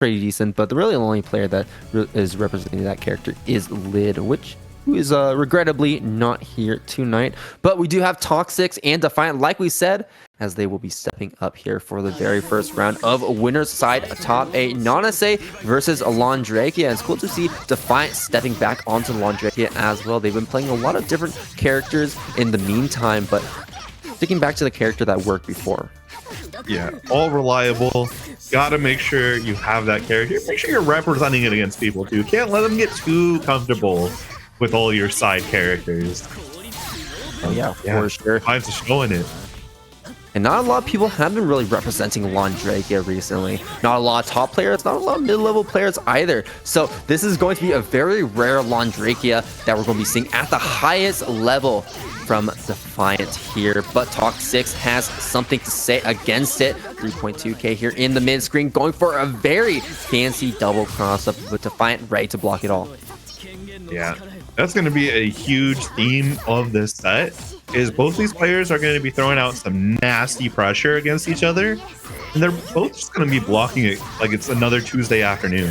pretty decent, but the really only player that is representing that character is Lid, who is regrettably not here tonight. But we do have Toxiczz and Defiant, like we said, as they will be stepping up here for the very first round of winners side top 8. Nanase versus Londrekia. It's cool to see Defiant stepping back onto Londrekia as well. They've been playing a lot of different characters in the meantime, but sticking back to the character that worked before. Yeah, all reliable. Gotta make sure you have that character. Make sure you're representing it against people too. Can't let them get too comfortable with all your side characters. Yeah, for sure. I'm just showing it. And not a lot of people have been really representing Londrekia recently. Not a lot of top players, not a lot of mid-level players either. So this is going to be a very rare Londrekia that we're going to be seeing at the highest level from Defiant here. But Toxiczz has something to say against it. 3.2k here in the mid screen, going for a very fancy double cross up with Defiant ready to block it all. Yeah, that's going to be a huge theme of this set. Is both these players are going to be throwing out some nasty pressure against each other, and they're both just going to be blocking it like it's another Tuesday afternoon.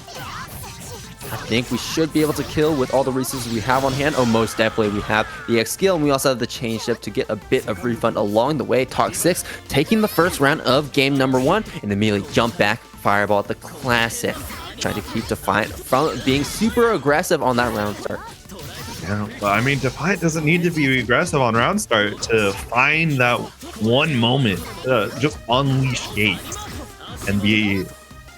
I think we should be able to kill with all the resources we have on hand. Oh, most definitely we have the X skill, and we also have the chain shift to get a bit of refund along the way. Toxiczz taking the first round of game number 1 and immediately jump back, fireball, the classic, trying to keep Defiant from being super aggressive on that round start. Yeah, but I mean, Defiant doesn't need to be aggressive on round start to find that one moment, just unleash gates and be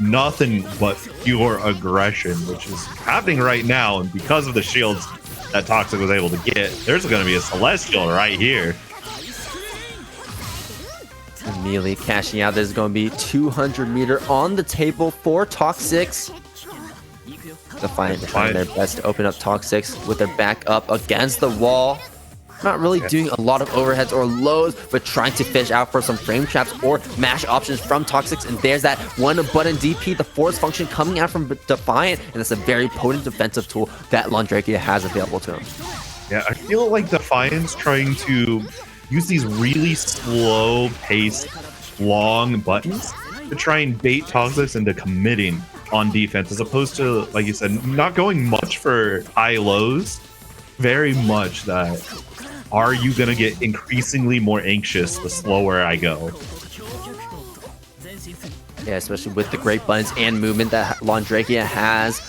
nothing but pure aggression, which is happening right now. And because of the shields that Toxiczz was able to get, there's going to be a Celestial right here. Immediately cashing out. There's going to be 200 meter on the table for Toxiczz. Defiant trying their best to open up Toxiczz with their back up against the wall. Not really doing a lot of overheads or lows, but trying to fish out for some frame traps or mash options from Toxiczz. And there's that one button DP, the force function coming out from Defiant. And it's a very potent defensive tool that Londrekia has available to him. Yeah, I feel like Defiant's trying to use these really slow paced, long buttons to try and bait Toxiczz into committing on defense, as opposed to, like you said, not going much for high lows. Very much that, are you going to get increasingly more anxious the slower I go? Yeah, especially with the great buttons and movement that Londrekia has,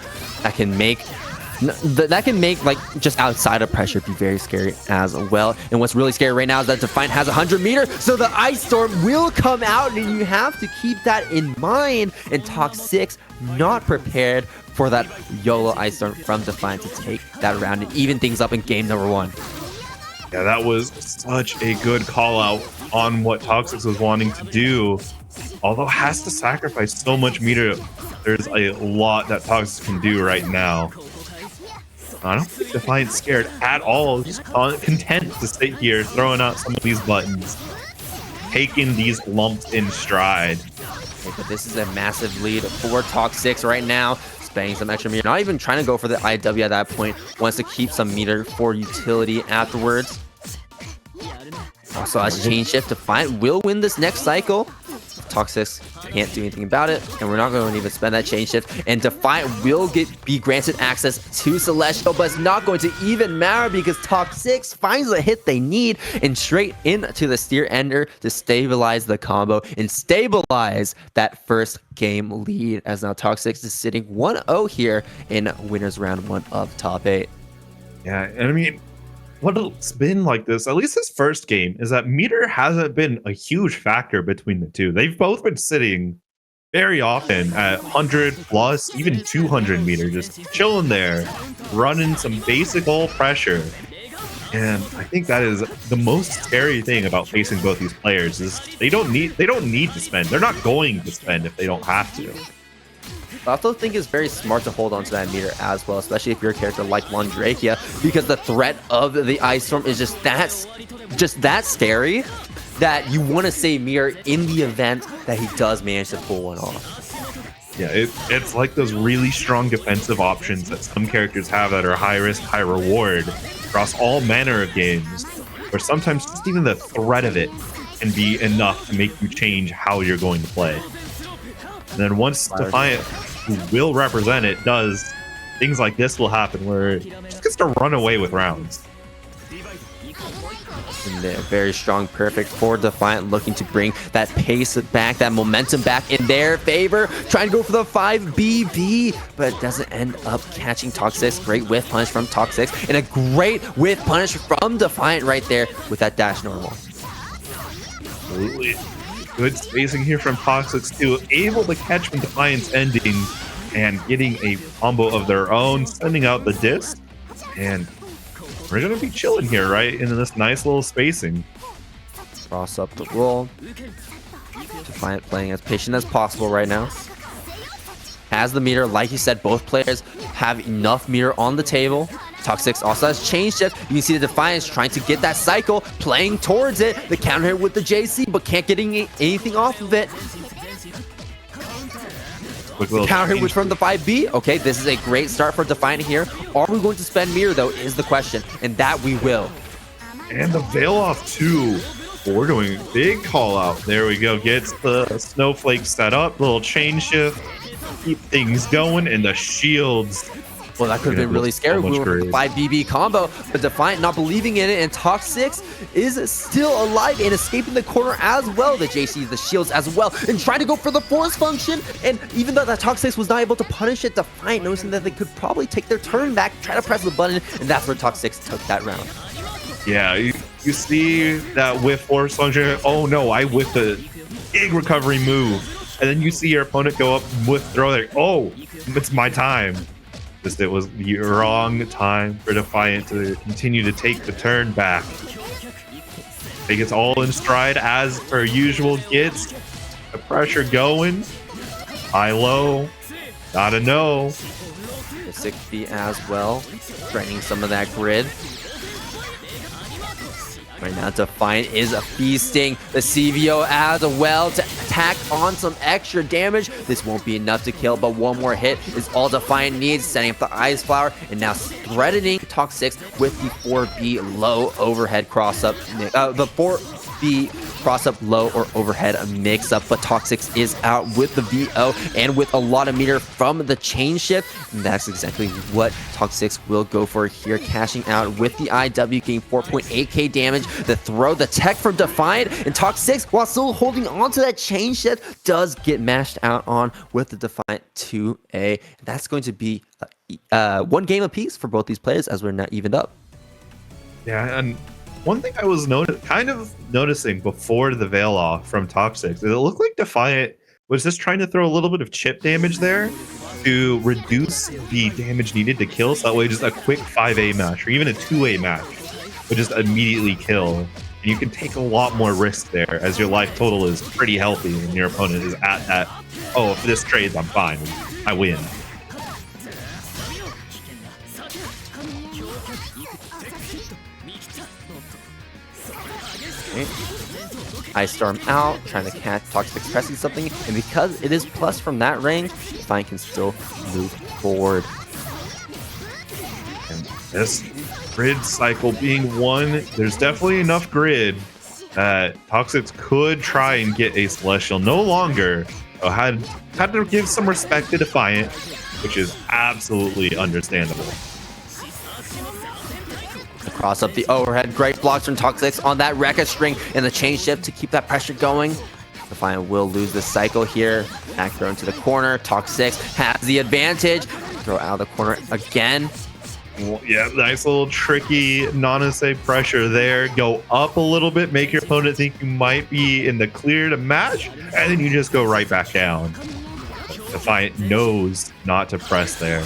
that can make like just outside of pressure be very scary as well. And what's really scary right now is that Defiant has 100 meter, so the Ice Storm will come out, and you have to keep that in mind. And Toxiczz not prepared for that YOLO Ice Storm from Defiant to take that round and even things up in game number 1. Yeah, that was such a good call out on what Toxiczz was wanting to do. Although has to sacrifice so much meter, there's a lot that Toxiczz can do right now. I don't think Defiant's scared at all. Just content to sit here, throwing out some of these buttons, taking these lumps in stride. Okay, but this is a massive lead for Toxiczz right now. Spending some extra meter, not even trying to go for the IW at that point. Wants to keep some meter for utility afterwards. Also has chain shift. Defiant will win this next cycle. Toxiczz can't do anything about it, and we're not going to even spend that chain shift. And Defiant will be granted access to Celestial, but it's not going to even matter because Toxiczz finds the hit they need and straight into the steer ender to stabilize the combo and stabilize that first game lead, as now Toxiczz is sitting 1-0 here in winners round 1 of top 8. Yeah, and I mean, what it's been like this, at least this first game, is that meter hasn't been a huge factor between the two. They've both been sitting very often at 100 plus, even 200 meter, just chilling there, running some basic ult pressure. And I think that is the most scary thing about facing both these players is they don't need to spend. They're not going to spend if they don't have to. I also think it's very smart to hold on to that meter as well, especially if you're a character like Londrekia, because the threat of the Ice Storm is just that scary that you want to save meter in the event that he does manage to pull one off. Yeah, it's like those really strong defensive options that some characters have that are high risk, high reward across all manner of games, where sometimes just even the threat of it can be enough to make you change how you're going to play. And then once Defiant, who will represent it, does, things like this will happen where it just gets to run away with rounds. And they're very strong, perfect for Defiant, looking to bring that pace back, that momentum back in their favor. Trying to go for the 5BB, but it doesn't end up catching Toxiczz. Great whiff punish from Toxiczz, and a great whiff punish from Defiant right there with that dash normal. Absolutely. Good spacing here from Toxiczz too. Able to catch when Defiant's ending and getting a combo of their own, sending out the disc. And we're going to be chilling here, right? In this nice little spacing. Cross up the roll. Defiant playing as patient as possible right now. Has the meter. Like you said, both players have enough meter on the table. Toxiczz also has chain shift. You can see the Defiance trying to get that cycle, playing towards it. The counter hit with the JC, but can't get anything off of it. The counter hit was from the 5B. Okay, this is a great start for Defiant here. Are we going to spend meter, though, is the question. And that we will. And the veil off, too. We're doing big call out. There we go. Gets the snowflake set up. Little chain shift. Keep things going. And the shields. Well, that could have been really scary. We were with the 5BB combo, but Defiant not believing in it, and Toxiczz is still alive and escaping the corner as well. The JC, the shields as well, and trying to go for the force function. And even though that Toxiczz was not able to punish it, Defiant noticing that they could probably take their turn back, try to press the button, and that's where Toxiczz took that round. Yeah, you see that whiff force function. Oh no, I whiffed a big recovery move. And then you see your opponent go up with throw there. Oh, it's my time. It was the wrong time for Defiant to continue to take the turn back. He gets all in stride as per usual. Gets the pressure going. High-low. Gotta know. The 6B as well. Draining some of that grid. Right now, Defiant is feasting the CVO as well to tack on some extra damage. This won't be enough to kill, but one more hit is all Defiant needs, setting up the Ice Flower, and now threatening Toxiczz with the 4B low overhead cross-up. The 4B cross-up low or overhead mix-up, but Toxiczz is out with the VO and with a lot of meter from the chain shift. And that's exactly what Toxiczz will go for here, cashing out with the IW, getting 4.8k damage. The throw, the tech from Defiant, and Toxiczz, while still holding on to that chain shift, does get mashed out on with the Defiant 2A. That's going to be one game apiece for both these players as we're not evened up. Yeah, and one thing I was kind of noticing before the veil off from Toxiczz, it looked like Defiant was just trying to throw a little bit of chip damage there to reduce the damage needed to kill. So that way, just a quick 5A match or even a 2A match would just immediately kill. And you can take a lot more risk there as your life total is pretty healthy and your opponent is at that, oh, if this trades, I'm fine. I win. Ice Storm out, trying to catch Toxiczz pressing something, and because it is plus from that range, Defiant can still move forward. And this grid cycle being one, there's definitely enough grid that Toxiczz could try and get a Celestial. No longer had to give some respect to Defiant, which is absolutely understandable. Cross up the overhead, great blocks from Toxiczz on that record string and the chain shift to keep that pressure going. Defiant will lose the cycle here. Back throw into the corner. Toxiczz has the advantage. Throw out of the corner again. Well, yeah, nice little tricky Nanase pressure there. Go up a little bit, make your opponent think you might be in the clear to match, and then you just go right back down. Defiant knows not to press there.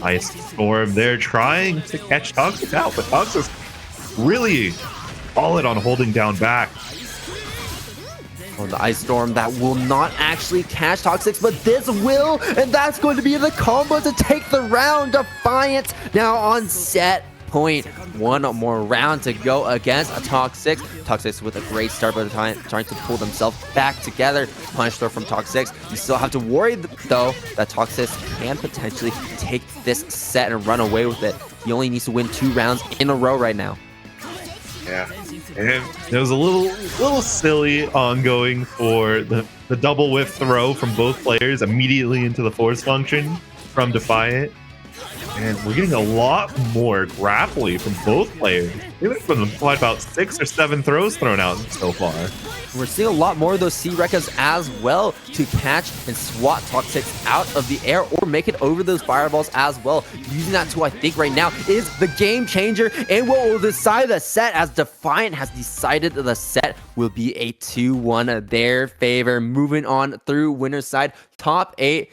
Ice Storm there trying to catch Toxiczz out, but Toxiczz really solid on holding down back. On the Ice Storm, that will not actually catch Toxiczz, but this will, and that's going to be the combo to take the round. Defiant now on set point. One more round to go against a Toxiczz. Toxiczz with a great start, but trying to pull themselves back together. Punish throw from Toxiczz. You still have to worry, though, that Toxiczz can potentially take this set and run away with it. He only needs to win 2 rounds in a row right now. Yeah. And it was a little silly ongoing for the double whiff throw from both players immediately into the force function from Defiant. And we're getting a lot more grappling from both players. They've been about 6 or 7 throws thrown out so far. We're seeing a lot more of those C-Rekkas as well to catch and swat Toxiczz out of the air or make it over those fireballs as well. Using that tool, I think, right now is the game changer and what will decide the set, as Defiant has decided that the set will be a 2-1 their favor. Moving on through winner's side, top 8